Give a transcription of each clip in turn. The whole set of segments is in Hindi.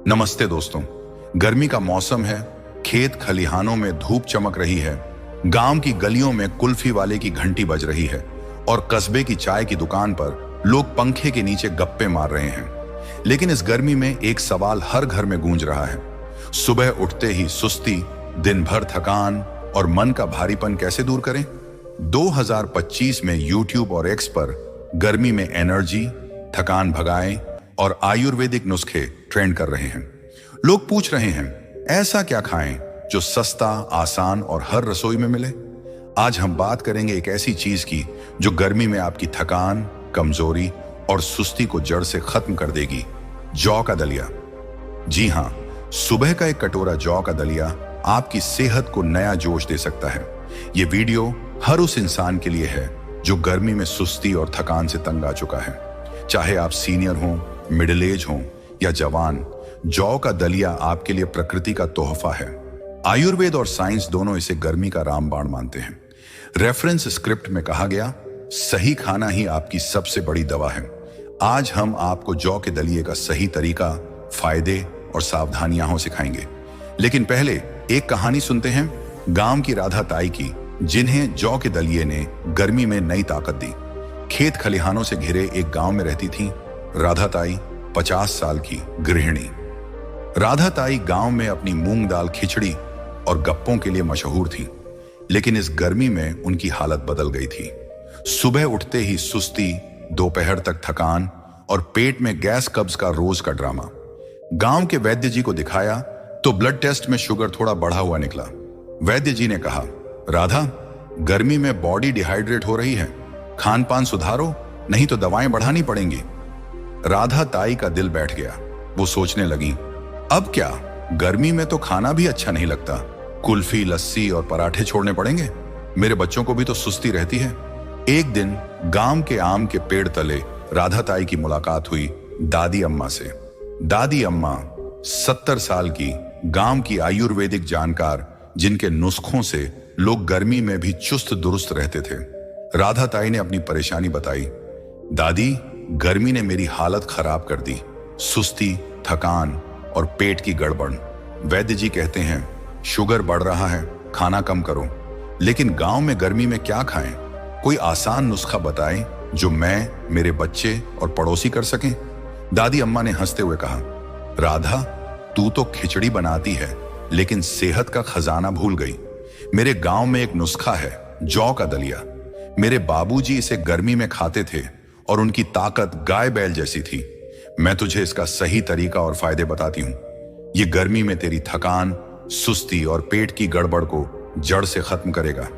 नमस्ते दोस्तों। गर्मी का मौसम है, खेत खलिहानों में धूप चमक रही है, गांव की गलियों में कुल्फी वाले की घंटी बज रही है और कस्बे की चाय की दुकान पर लोग पंखे के नीचे गप्पे मार रहे हैं। लेकिन इस गर्मी में एक सवाल हर घर में गूंज रहा है। सुबह उठते ही सुस्ती, दिन भर थकान और मन का भारीपन कैसे दूर करें? 2025 में यूट्यूब और एक्स पर गर्मी में एनर्जी, थकान भगाएं और आयुर्वेदिक नुस्खे ट्रेंड कर रहे हैं। लोग पूछ रहे हैं, ऐसा क्या खाएं जो सस्ता, आसान और हर रसोई में मिले? आज हम बात करेंगे एक ऐसी चीज की जो गर्मी में आपकी थकान, कमजोरी और सुस्ती को जड़ से खत्म कर देगी। जौ का दलिया। जी हां, सुबह का एक कटोरा जौ का दलिया आपकी सेहत को नया जोश दे सकता है। ये वीडियो हर उस इंसान के लिए है जो गर्मी में सुस्ती और थकान से तंग आ चुका है। चाहे आप सीनियर हों, मिडिल एज हों या जवान, जौ का दलिया आपके लिए प्रकृति का तोहफा है। आयुर्वेद और साइंस दोनों इसे गर्मी का रामबाण मानते हैं। रेफरेंस स्क्रिप्ट में कहा गया, सही खाना ही आपकी सबसे बड़ी दवा है। आज हम आपको जौ के दलिए का सही तरीका, फायदे और सावधानियां सिखाएंगे। लेकिन पहले एक कहानी सुनते हैं गांव की राधा ताई की, जिन्हें जौ के दलिए ने गर्मी में नई ताकत दी। खेत खलिहानों से घिरे एक गांव में रहती थी राधा ताई, 50 साल की गृहिणी। राधा ताई गांव में अपनी मूंग दाल खिचड़ी और गप्पों के लिए मशहूर थी। लेकिन इस गर्मी में उनकी हालत बदल गई थी। सुबह उठते ही सुस्ती, दोपहर तक थकान और पेट में गैस कब्ज का रोज का ड्रामा। गांव के वैद्य जी को दिखाया तो ब्लड टेस्ट में शुगर थोड़ा बढ़ा हुआ निकला। वैद्य जी ने कहा, राधा, गर्मी में बॉडी डिहाइड्रेट हो रही है, खान पान सुधारो, नहीं तो दवाएं बढ़ानी पड़ेंगी। राधा ताई का दिल बैठ गया। वो सोचने लगी, अब क्या, गर्मी में तो खाना भी अच्छा नहीं लगता, कुल्फी, लस्सी और पराठे छोड़ने पड़ेंगे। मेरे बच्चों को भी तो सुस्ती रहती है। एक दिन गांव के आम के पेड़ तले राधा ताई की मुलाकात हुई दादी अम्मा से। दादी अम्मा 70 साल की, गांव की आयुर्वेदिक जानकार, जिनके नुस्खों से लोग गर्मी में भी चुस्त दुरुस्त रहते थे। राधा ताई ने अपनी परेशानी बताई। दादी, गर्मी ने मेरी हालत खराब कर दी, सुस्ती, थकान और पेट की गड़बड़। वैद्य जी कहते हैं शुगर बढ़ रहा है, खाना कम करो। लेकिन गांव में गर्मी में क्या खाएं? कोई आसान नुस्खा बताएं जो मैं, मेरे बच्चे और पड़ोसी कर सकें। दादी अम्मा ने हंसते हुए कहा, राधा, तू तो खिचड़ी बनाती है लेकिन सेहत का खजाना भूल गई। मेरे गांव में एक नुस्खा है, जौ का दलिया। मेरे बाबूजी इसे गर्मी में खाते थे और उनकी ताकत गाय बैल जैसी थी। मैं तुझे इसका सही तरीका और फायदे बताती हूं। ये गर्मी में तेरी थकान, सुस्ती और पेट की गड़बड़ को जड़ से खत्म करेगा।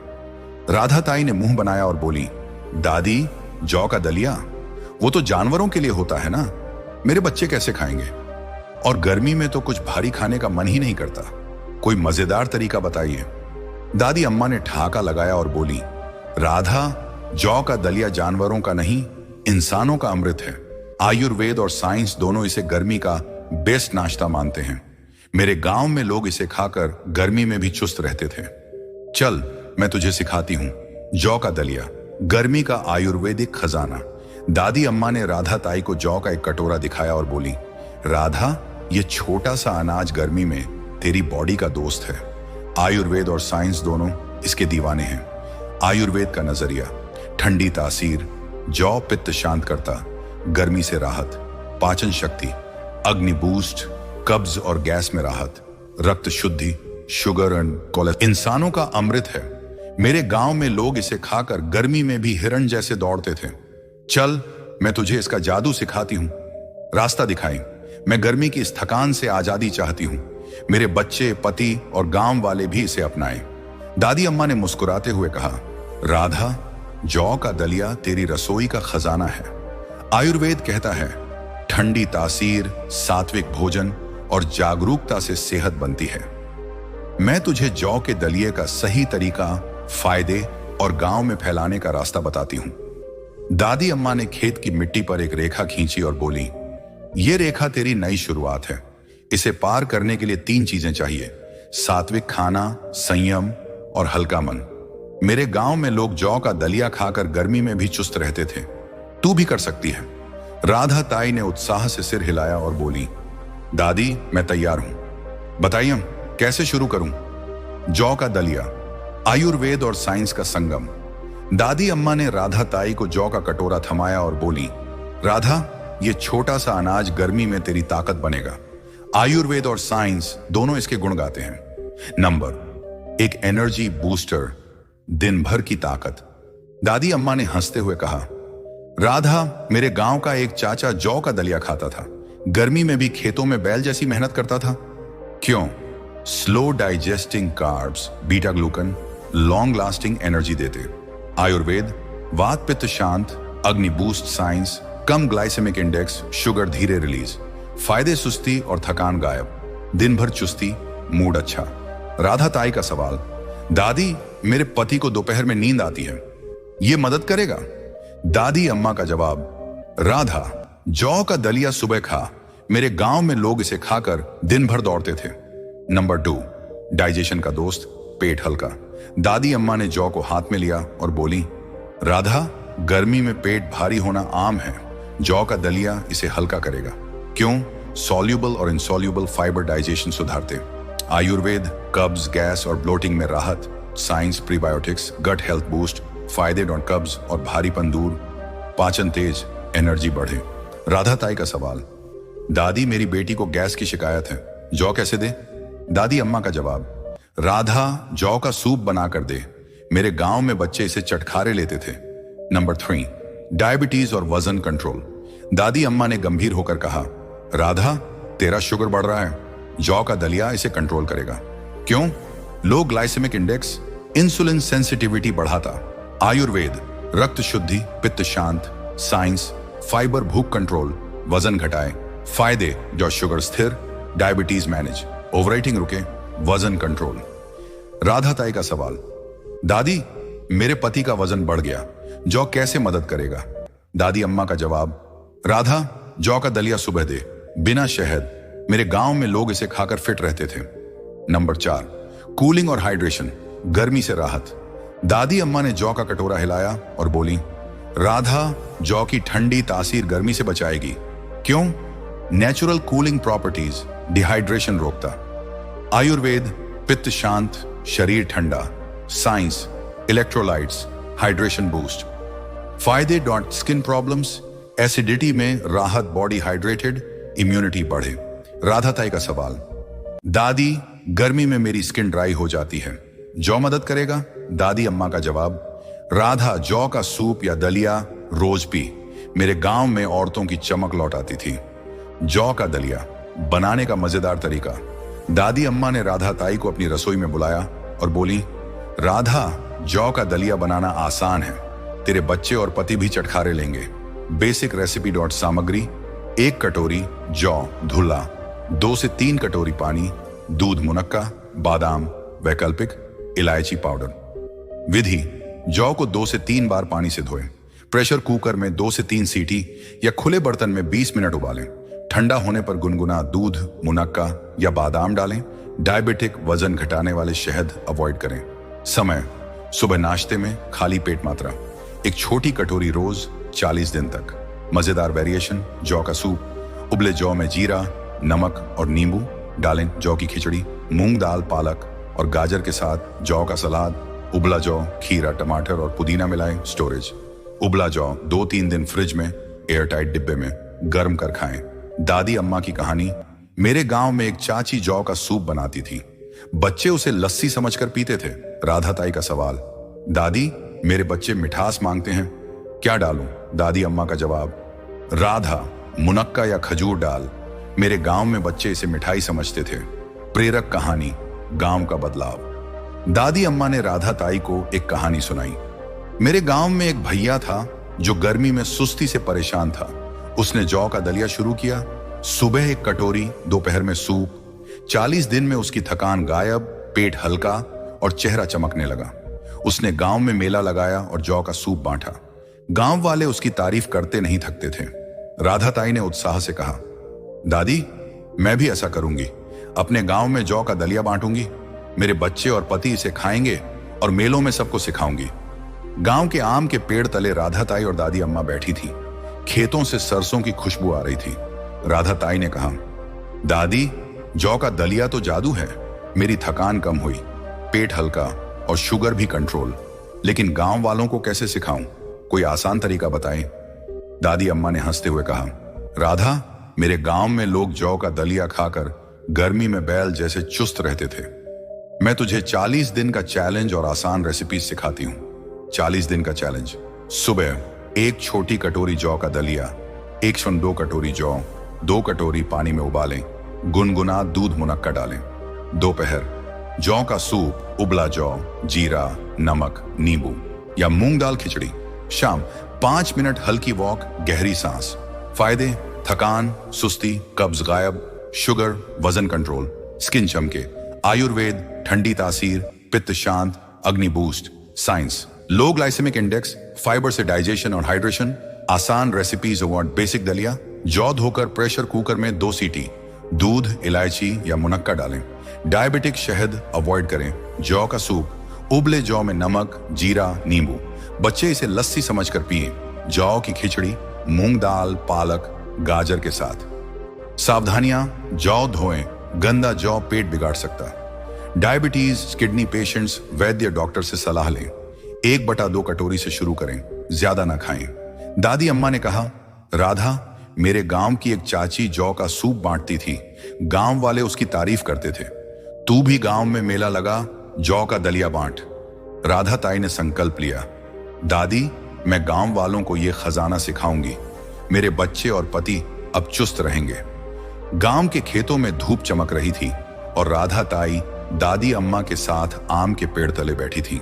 राधा ताई ने मुंह बनाया और बोली, दादी, जौ का दलिया वो तो जानवरों के लिए होता है ना, मेरे बच्चे कैसे खाएंगे? और गर्मी में तो कुछ भारी खाने का मन ही नहीं करता, कोई मजेदार तरीका बताइए। दादी अम्मा ने ठहाका लगाया और बोली, राधा, जौ का दलिया जानवरों का नहीं, इंसानों का अमृत है। आयुर्वेद और साइंस दोनों इसे गर्मी का बेस्ट नाश्ता मानते हैं। मेरे गांव में लोग इसे खाकर गर्मी में भी चुस्त रहते थे। चल, मैं तुझे सिखाती हूं जौ का दलिया, गर्मी का आयुर्वेदिक खजाना। दादी अम्मा ने राधा ताई को जौ का एक कटोरा दिखाया और बोली, राधा, ये छोटा सा अनाज गर्मी में तेरी बॉडी का दोस्त है। आयुर्वेद और साइंस दोनों इसके दीवाने हैं। आयुर्वेद का नजरिया, ठंडी तासीर, जौ पित्त शांत करता, गर्मी से राहत, पाचन शक्ति, अग्नि बूस्ट, कब्ज और गैस में राहत, रक्त शुद्धि, शुगर एंड कोलेस्ट्रॉल, इंसानों का अमृत है। मेरे गांव में लोग इसे खाकर गर्मी में भी हिरण जैसे दौड़ते थे। चल, मैं तुझे इसका जादू सिखाती हूं, रास्ता दिखाई। मैं गर्मी की इस थकान से आजादी चाहती हूं। मेरे बच्चे, पति और गांव वाले भी इसे अपनाएं। दादी अम्मा ने मुस्कुराते हुए कहा, राधा, जौ का दलिया तेरी रसोई का खजाना है। आयुर्वेद कहता है, ठंडी तासीर, सात्विक भोजन और जागरूकता से सेहत बनती है। मैं तुझे जौ के दलिए का सही तरीका, फायदे और गांव में फैलाने का रास्ता बताती हूं। दादी अम्मा ने खेत की मिट्टी पर एक रेखा खींची और बोली, ये रेखा तेरी नई शुरुआत है। इसे पार करने के लिए 3 चीजें चाहिए, सात्विक खाना, संयम और हल्का मन। मेरे गांव में लोग जौ का दलिया खाकर गर्मी में भी चुस्त रहते थे। तू भी कर सकती है। राधा ताई ने उत्साह से सिर हिलाया और बोली, दादी, मैं तैयार हूं। बताइए कैसे शुरू करूं? जौ का दलिया, आयुर्वेद और साइंस का संगम। दादी अम्मा ने राधा ताई को जौ का कटोरा थमाया और बोली, राधा, ये छोटा सा अनाज गर्मी में तेरी ताकत बनेगा। आयुर्वेद और साइंस दोनों इसके गुण गाते हैं। नंबर 1, एनर्जी बूस्टर, दिन भर की ताकत। दादी अम्मा ने हंसते हुए कहा, राधा, मेरे गांव का एक चाचा जौ का दलिया खाता था। गर्मी में भी खेतों में बैल जैसी मेहनत करता था। क्यों? Slow digesting carbs, beta glucan, long lasting energy देते। आयुर्वेद, वात पित्त शांत, अग्नि बूस्ट साइंस, कम ग्लाइसेमिक इंडेक्स, शुगर धीरे रिलीज। फायदे, सुस्ती और थकान गायब, दिन भर चुस्ती, मूड अच्छा। राधा ताई का सवाल, दादी, मेरे पति को दोपहर में नींद आती है, ये मदद करेगा? दादी अम्मा का जवाब, राधा, जौ का दलिया सुबह खा, मेरे गांव में लोग इसे खाकर दिन भर दौड़ते थे। नंबर 2, डाइजेशन का दोस्त, पेट हल्का। दादी अम्मा ने जौ को हाथ में लिया और बोली, राधा, गर्मी में पेट भारी होना आम है, जौ का दलिया इसे हल्का करेगा। क्यों? सॉल्यूबल और इनसॉल्यूबल फाइबर डाइजेशन सुधारते। आयुर्वेद, कब्ज, गैस और ब्लोटिंग में राहत। Science, prebiotics, gut health boost, फायदे डॉट कब्ज और भारीपन दूर, पाचन तेज, एनर्जी बढ़े। राधा ताई का सवाल, दादी, मेरी बेटी को गैस की शिकायत है, जौ कैसे दे? दादी अम्मा का जवाब, राधा, जौ का सूप बनाकर दे, मेरे गांव में बच्चे इसे चटखारे लेते थे। नंबर 3, डायबिटीज और वजन कंट्रोल। दादी अम्मा ने गंभीर होकर कहा, राधा, तेरा शुगर बढ़ रहा है, जौ का दलिया इसे कंट्रोल करेगा। क्यों? लो ग्लाइसेमिक इंडेक्स, इंसुलिन सेंसिटिविटी बढ़ाता। आयुर्वेद, रक्त शुद्धि, पित्त शांत। साइंस, फाइबर भूख कंट्रोल, वजन घटाए। फायदे, जो शुगर स्थिर, डायबिटीज मैनेज, ओवरईटिंग रुके, वजन कंट्रोल। राधा ताई का सवाल, दादी, मेरे पति का वजन बढ़ गया, जौ कैसे मदद करेगा? दादी अम्मा का जवाब, राधा, जौ का दलिया सुबह दे, बिना शहद, मेरे गांव में लोग इसे खाकर फिट रहते थे। नंबर 4, कूलिंग और हाइड्रेशन, गर्मी से राहत। दादी अम्मा ने जौ का कटोरा हिलाया और बोली, राधा, जौ की ठंडी तासीर गर्मी से बचाएगी। क्यों? नेचुरल कूलिंग प्रॉपर्टीज, डिहाइड्रेशन रोकता। आयुर्वेद, पित्त शांत, शरीर ठंडा। Science, electrolytes, hydration boost. फायदे डॉट स्किन प्रॉब्लम्स, एसिडिटी में राहत, बॉडी हाइड्रेटेड, इम्यूनिटी बढ़े। राधा ताई का सवाल, दादी, गर्मी में मेरी स्किन ड्राई हो जाती है, जौ मदद करेगा? दादी अम्मा का जवाब, राधा, जौ का सूप या दलिया रोज पी, मेरे गांव में औरतों की चमक लौट आती थी। जौ का दलिया बनाने का मजेदार तरीका। दादी अम्मा ने राधा ताई को अपनी रसोई में बुलाया और बोली, राधा, जौ का दलिया बनाना आसान है, तेरे बच्चे और पति भी चटखारे लेंगे। बेसिक रेसिपी डॉट सामग्री, 1 कटोरी जौ धुला, 2 से 3 कटोरी पानी, दूध मुनक्का, बादाम, वैकल्पिक, इलायची पाउडर। विधि, जौ को 2 से 3 बार पानी से धोएं, प्रेशर कुकर में 2 से 3 सीटी या खुले बर्तन में 20 मिनट उबालें। ठंडा होने पर गुनगुना दूध, मुनक्का या बादाम डालें। डायबिटिक, वजन घटाने वाले शहद अवॉइड करें। समय, सुबह नाश्ते में खाली पेट मात्रा, 1 छोटी कटोरी रोज 40 दिन तक। मजेदार वेरिएशन, जौ का सूप, उबले जौ में जीरा, नमक और नींबू डालें। जौ की खिचड़ी, मूंग दाल, पालक और गाजर के साथ जौ का सलाद। उबला जौ, खीरा, टमाटर और पुदीना मिलाएं। स्टोरेज, उबला जौ 2-3 दिन फ्रिज में एयरटाइट डिब्बे में गर्म कर खाएं। दादी अम्मा की कहानी, मेरे गांव में एक चाची जौ का सूप बनाती थी, बच्चे उसे लस्सी समझकर पीते थे। राधा ताई का सवाल, दादी, मेरे बच्चे मिठास मांगते हैं, क्या डालूं? दादी अम्मा का जवाब, राधा, मुनक्का या खजूर डाल, मेरे गांव में बच्चे इसे मिठाई समझते थे। प्रेरक कहानी, गांव का बदलाव। दादी अम्मा ने राधा ताई को एक कहानी सुनाई। मेरे गांव में एक भैया था जो गर्मी में सुस्ती से परेशान था। उसने जौ का दलिया शुरू किया। सुबह 1 कटोरी, दोपहर में सूप। 40 दिन में उसकी थकान गायब, पेट हल्का और चेहरा चमकने लगा। उसने गांव में मेला लगाया और जौ का सूप बांटा। गांव वाले उसकी तारीफ करते नहीं थकते थे। राधा ताई ने उत्साह से कहा, दादी, मैं भी ऐसा करूंगी, अपने गांव में जौ का दलिया बांटूंगी, मेरे बच्चे और पति इसे खाएंगे और मेलों में सबको सिखाऊंगी। गांव के आम के पेड़ तले राधा ताई और दादी अम्मा बैठी थी। खेतों से सरसों की खुशबू आ रही थी। राधा ताई ने कहा, दादी, जौ का दलिया तो जादू है। मेरी थकान कम हुई, पेट हल्का और शुगर भी कंट्रोल। लेकिन गांव वालों को कैसे सिखाऊं? कोई आसान तरीका बताएं। दादी अम्मा ने हंसते हुए कहा, राधा, मेरे गांव में लोग जौ का दलिया खाकर गर्मी में बैल जैसे चुस्त रहते थे। मैं तुझे 40 दिन का चैलेंज और आसान रेसिपी सिखाती हूँ। 40 दिन का चैलेंज। सुबह 1 छोटी कटोरी जौ का दलिया, 1.2 कटोरी जौ 2 कटोरी पानी में उबालें, गुनगुना दूध मुनक्का डालें। दोपहर जौ का सूप, उबला जौ, जीरा, नमक, नींबू या मूंग दाल खिचड़ी। शाम 5 मिनट हल्की वॉक, गहरी सांस। फायदे: थकान, सुस्ती, कब्ज गायब, शुगर, वजन कंट्रोल, स्किन चमके, आयुर्वेद, ठंडी तासीर, पित्त शांत, अग्नि बूस्ट। साइंस: लो ग्लाइसेमिक इंडेक्स, फाइबर से डाइजेशन और हाइड्रेशन। आसान रेसिपीज अवॉर्ड बेसिक दलिया। जौ धोकर प्रेशर कुकर में 2 सीटी, दूध, इलायची या मुनक्का डालें। डायबिटिक शहद अवॉइड करें। जौ का सूप, उबले जौ में नमक, जीरा, नींबू। बच्चे इसे लस्सी समझकर पिए। जौ की खिचड़ी, मूंग दाल, पालक, गाजर के साथ। सावधानियां: जौ धोएं, गंदा जौ पेट बिगाड़ सकता है। डायबिटीज, किडनी पेशेंट्स वैद्य डॉक्टर से सलाह लें। 1/2 कटोरी से शुरू करें, ज्यादा ना खाएं। दादी अम्मा ने कहा, राधा, मेरे गांव की एक चाची जौ का सूप बांटती थी। गांव वाले उसकी तारीफ करते थे। तू भी गांव में मेला लगा, जौ का दलिया बांट। राधा ताई ने संकल्प लिया, दादी, मैं गांव वालों को यह खजाना सिखाऊंगी। मेरे बच्चे और पति अब चुस्त रहेंगे। गांव के खेतों में धूप चमक रही थी और राधा ताई दादी अम्मा के साथ आम के पेड़ तले बैठी थी।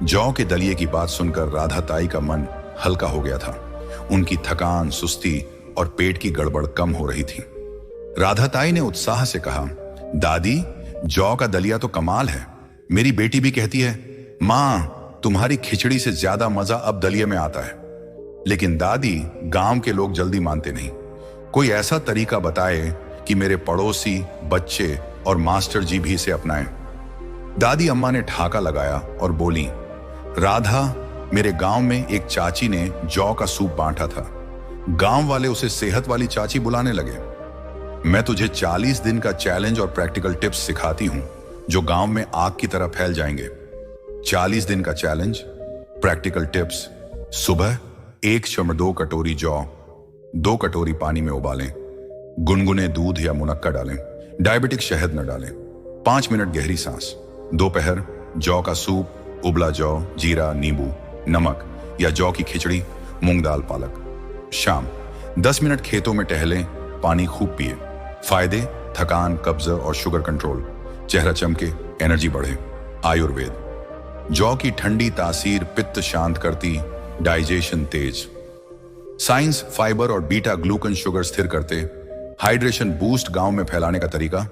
जौ के दलिये की बात सुनकर राधा ताई का मन हल्का हो गया था। उनकी थकान, सुस्ती और पेट की गड़बड़ कम हो रही थी। राधा ताई ने उत्साह से कहा, दादी, जौ का दलिया तो कमाल है। मेरी बेटी भी कहती है, माँ, तुम्हारी खिचड़ी से ज्यादा मजा अब दलिये में आता है। लेकिन दादी, गांव के लोग जल्दी मानते नहीं। कोई ऐसा तरीका बताए कि मेरे पड़ोसी, बच्चे और मास्टर जी भी इसे अपनाएं। दादी अम्मा ने ठहाका लगाया और बोली, राधा, मेरे गांव में एक चाची ने जौ का सूप बांटा था। गांव वाले उसे सेहत वाली चाची बुलाने लगे। मैं तुझे 40 दिन का चैलेंज और प्रैक्टिकल टिप्स सिखाती हूं जो गांव में आग की तरह फैल जाएंगे। 40 दिन का चैलेंज, प्रैक्टिकल टिप्स। सुबह 1.2 कटोरी जौ 2 कटोरी पानी में उबालें, गुनगुने दूध या मुनक्का डालें, डायबिटिक शहद न डालें। 5 मिनट गहरी सांस। दोपहर जौ का सूप, उबला जौ, जीरा, नींबू, नमक या जौ की खिचड़ी, मूंग दाल, पालक। शाम 10 मिनट खेतों में टहलें, पानी खूब पिए। फायदे: थकान, कब्ज और शुगर कंट्रोल, चेहरा चमके, एनर्जी बढ़े। आयुर्वेद: जौ की ठंडी तासीर पित्त शांत करती, डाइजेशन तेज। साइंस: फाइबर और बीटा ग्लूकन शुगर स्थिर करते। हाइड्रेशन बूस्ट गांव में फैलाने का तरीका।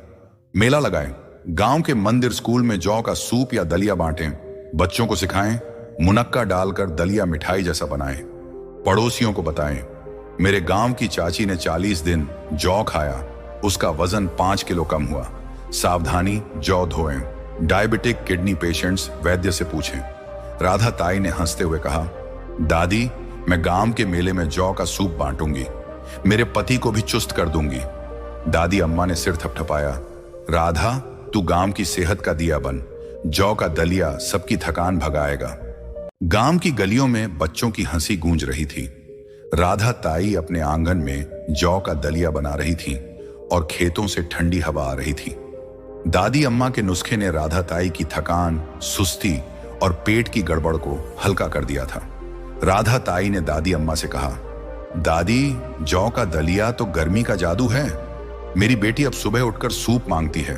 मेला लगाएं, गांव के मंदिर, स्कूल में जौ का सूप या दलिया बांटें। बच्चों को सिखाएं, मुनक्का डालकर दलिया मिठाई जैसा बनाएं। पड़ोसियों को बताएं, मेरे गांव की चाची ने 40 दिन जौ खाया, उसका वजन 5 किलो कम हुआ। सावधानी: जौ धोएं। डायबिटिक, किडनी पेशेंट्स वैद्य से पूछें। राधा ताई ने हंसते हुए कहा, दादी, मैं गांव के मेले में जौ का सूप बांटूंगी। मेरे पति को भी चुस्त कर दूंगी। दादी अम्मा ने सिर थपथपाया, राधा, तू गांव की सेहत का दिया बन। जौ का दलिया सबकी थकान भगाएगा। गांव की गलियों में बच्चों की हंसी गूंज रही थी। राधा ताई अपने आंगन में जौ का दलिया बना रही थी और खेतों से ठंडी हवा आ रही थी। दादी अम्मा के नुस्खे ने राधा ताई की थकान, सुस्ती और पेट की गड़बड़ को हल्का कर दिया था। राधा ताई ने दादी अम्मा से कहा, दादी, जौ का दलिया तो गर्मी का जादू है। मेरी बेटी अब सुबह उठकर सूप मांगती है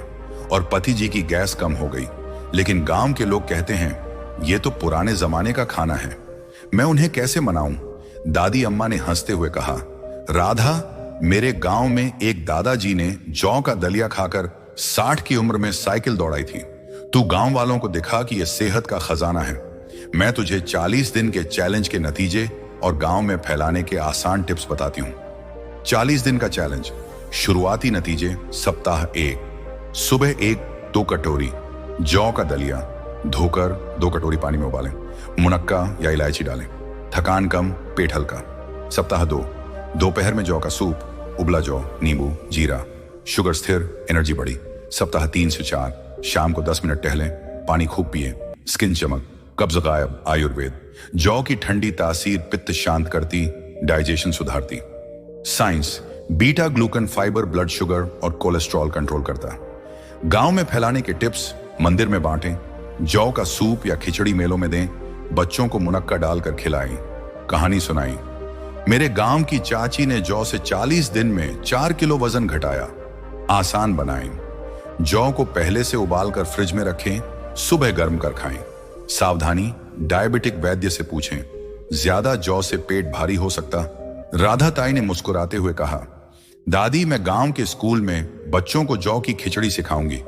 और पति जी की गैस कम हो गई। लेकिन गांव के लोग कहते हैं, ये तो पुराने जमाने का खाना है। मैं उन्हें कैसे मनाऊं? दादी अम्मा ने हंसते हुए कहा, राधा, मेरे गांव में एक दादाजी ने जौ का दलिया खाकर 60 की उम्र में साइकिल दौड़ाई थी। तू गांव वालों को दिखा कि यह सेहत का खजाना है। मैं तुझे 40 दिन के चैलेंज के नतीजे और गांव में फैलाने के आसान टिप्स बताती हूं। 40 दिन का चैलेंज। शुरुआती नतीजे। सप्ताह 1, सुबह 1-2 कटोरी जौ का दलिया धोकर 2 कटोरी पानी में उबालें, मुनक्का या इलायची डालें। थकान कम, पेट हल्का। सप्ताह 2, दोपहर में जौ का सूप, उबला जौ, नींबू, जीरा, शुगर स्थिर, एनर्जी बढ़ी। सप्ताह 3 से 4, शाम को 10 मिनट टहलें, पानी खूब पिए, स्किन चमक, कब्ज गायब। आयुर्वेद, जौ की ठंडी तासीर पित्त शांत करती, डाइजेशन सुधारती। Science, beta glucan fibre blood sugar और कोलेस्ट्रॉल कंट्रोल करता। गांव में फैलाने के टिप्स, मंदिर में बांटें, जौ का सूप या खिचड़ी मेलों में दें, बच्चों को मुनक्का डालकर खिलाएं। कहानी सुनाई, मेरे गांव की चाची ने जौ से 40 दिन में 4 किलो वजन घटाया। आसान बनाएं, जौ को पहले से उबालकर फ्रिज में रखें, सुबह गर्म कर खाएं। सावधानी, डायबिटिक वैद्य से पूछें, ज्यादा जौ से पेट भारी हो सकता। राधा ताई ने मुस्कुराते हुए कहा, दादी मैं गांव के स्कूल में बच्चों को जौ की खिचड़ी सिखाऊंगी।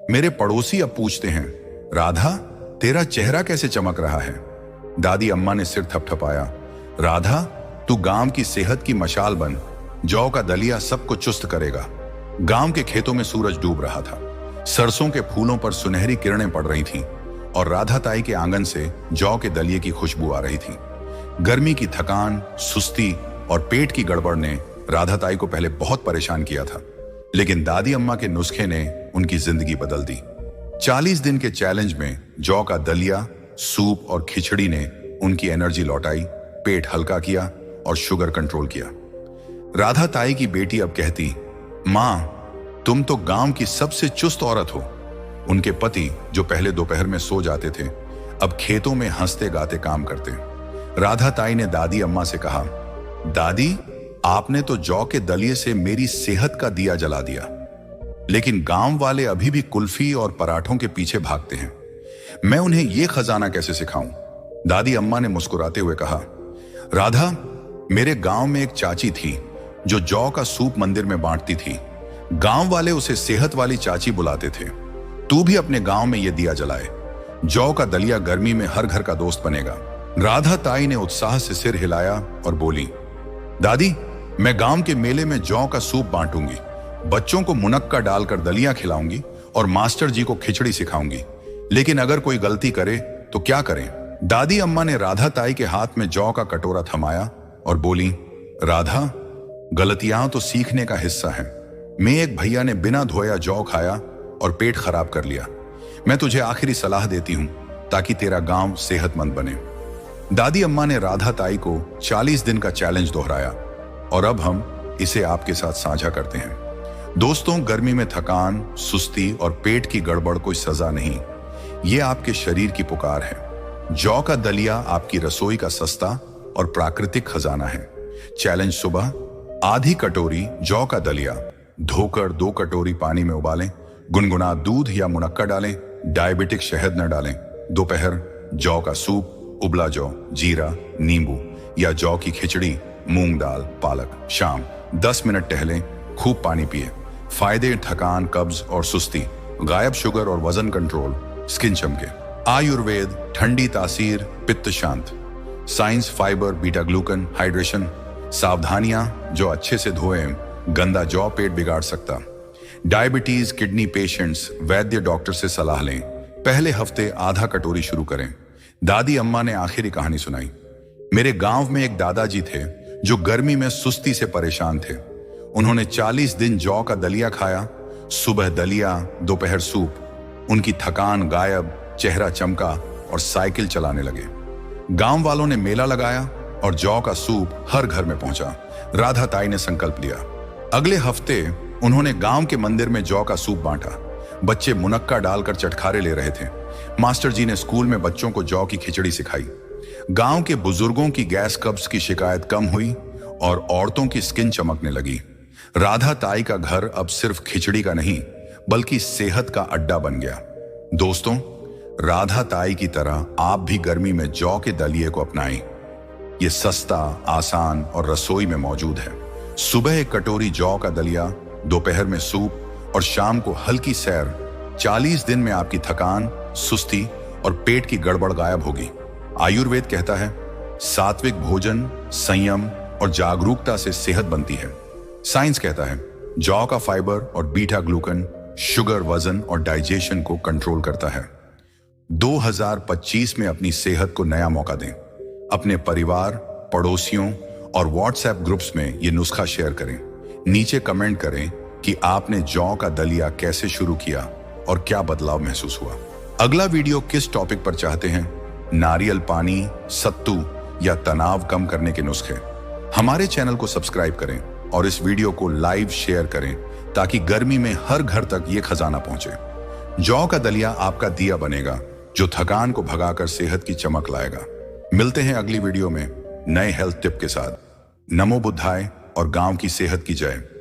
मेरे पड़ोसी अब पूछते हैं, राधा तेरा चेहरा कैसे चमक रहा है? दादी अम्मा ने सिर थपथपाया, राधा तू गांव की सेहत की मशाल बन, जौ का दलिया सबको चुस्त करेगा। गांव के खेतों में सूरज डूब रहा था, सरसों के फूलों पर सुनहरी किरणें पड़ रही थीं और राधा ताई के आंगन से जौ के दलिये की खुशबू आ रही थी। गर्मी की थकान, सुस्ती और पेट की गड़बड़ ने राधा ताई को पहले बहुत परेशान किया था, लेकिन दादी अम्मा के नुस्खे ने उनकी जिंदगी बदल दी। 40 दिन के चैलेंज में जौ का दलिया, सूप और खिचड़ी ने उनकी एनर्जी लौटाई, पेट हल्का किया और शुगर कंट्रोल किया। राधा ताई की बेटी अब कहती, मां तुम तो गांव की सबसे चुस्त औरत हो। उनके पति, जो पहले दोपहर में सो जाते थे, अब खेतों में हंसते गाते काम करते। राधा ताई ने दादी अम्मा से कहा, दादी आपने तो जौ के दलिये से मेरी सेहत का दिया जला दिया, लेकिन गांव वाले अभी भी कुल्फी और पराठों के पीछे भागते हैं। मैं उन्हें यह खजाना कैसे सिखाऊं? दादी अम्मा ने मुस्कुराते हुए कहा, राधा मेरे गांव में एक चाची थी जो जौ का सूप मंदिर में बांटती थी। गांव वाले उसे सेहत वाली चाची बुलाते थे। तू भी अपने गांव में यह दिया जलाए, जौ का दलिया गर्मी में हर घर का दोस्त बनेगा। राधा ताई ने उत्साह से सिर हिलाया और बोली, दादी मैं गांव के मेले में जौ का सूप बांटूंगी, बच्चों को मुनक्का डालकर दलिया खिलाऊंगी और मास्टर जी को खिचड़ी सिखाऊंगी। लेकिन अगर कोई गलती करे तो क्या करें? दादी अम्मा ने राधा ताई के हाथ में जौ का कटोरा थमाया और बोली, राधा गलतियां तो सीखने का हिस्सा है। मैं एक भैया ने बिना धोया जौ खाया और पेट खराब कर लिया। मैं तुझे आखिरी सलाह देती हूं ताकि तेरा गांव सेहतमंद बने। दादी अम्मा ने राधा ताई को 40 दिन का चैलेंज दोहराया और अब हम इसे आपके साथ साझा करते हैं। दोस्तों, गर्मी में थकान, सुस्ती और पेट की गड़बड़ कोई सजा नहीं, ये आपके शरीर की पुकार है। जौ का दलिया आपकी रसोई का सस्ता और प्राकृतिक खजाना है। चैलेंज, सुबह आधी कटोरी जौ का दलिया धोकर 2 कटोरी पानी में उबालें, गुनगुना दूध या मुनक्का डालें, डायबिटिक शहद न डालें। दोपहर जौ का सूप, उबला जौ, जीरा, नींबू या जौ की खिचड़ी, मूंग दाल, पालक। शाम 10 मिनट टहलें, खूब पानी पिए। फायदे, थकान, कब्ज और सुस्ती गायब, शुगर और वजन कंट्रोल, स्किन चमके। आयुर्वेद, ठंडी तासीर पित्त शांत। Science, fibre, beta glucan, hydration. सावधानियां, जो अच्छे से धोएं, गंदा जौ पेट बिगाड़ सकता। डायबिटीज, किडनी पेशेंट्स वैद्य डॉक्टर से सलाह लें। पहले हफ्ते आधा कटोरी शुरू करें। दादी अम्मा ने आखिरी कहानी सुनाई, मेरे गांव में एक दादाजी थे जो गर्मी में सुस्ती से परेशान थे। उन्होंने 40 दिन जौ का दलिया खाया, सुबह दलिया, दोपहर सूप। उनकी थकान गायब, चेहरा चमका और साइकिल चलाने लगे। गांव वालों ने मेला लगाया और जौ का सूप हर घर में पहुंचा। राधा ताई ने संकल्प लिया, अगले हफ्ते उन्होंने गांव के मंदिर में जौ का सूप बांटा। बच्चे मुनक्का डालकर चटखारे ले रहे थे। मास्टर जी ने स्कूल में बच्चों को जौ की खिचड़ी सिखाई। गांव के बुजुर्गों की गैस कब्ज की शिकायत कम हुई और औरतों की स्किन चमकने लगी। राधा ताई का घर अब सिर्फ खिचड़ी का नहीं बल्कि सेहत का अड्डा बन गया। दोस्तों, राधा ताई की तरह आप भी गर्मी में जौ के दलिये को अपनाएं। ये सस्ता, आसान और रसोई में मौजूद है। सुबह एक कटोरी जौ का दलिया, दोपहर में सूप और शाम को हल्की सैर। 40 दिन में आपकी थकान, सुस्ती और पेट की गड़बड़ गायब होगी। आयुर्वेद कहता है, सात्विक भोजन, संयम और जागरूकता से सेहत बनती है। साइंस कहता है, जौ का फाइबर और बीटा ग्लूकन शुगर, वजन और डाइजेशन को कंट्रोल करता है। 2025 में अपनी सेहत को नया मौका दें। अपने परिवार, पड़ोसियों और व्हाट्सएप ग्रुप्स में ये नुस्खा शेयर करें। नीचे कमेंट करें कि आपने जौ का दलिया कैसे शुरू किया और क्या बदलाव महसूस हुआ। अगला वीडियो किस टॉपिक पर चाहते हैं? नारियल पानी, सत्तू या तनाव कम करने के नुस्खे? हमारे चैनल को सब्सक्राइब करें और इस वीडियो को लाइव शेयर करें ताकि गर्मी में हर घर तक ये खजाना पहुंचे। जौ का दलिया आपका दिया बनेगा जो थकान को भगाकर सेहत की चमक लाएगा। मिलते हैं अगली वीडियो में नए हेल्थ टिप के साथ। नमो बुद्धाय और गांव की सेहत की जय।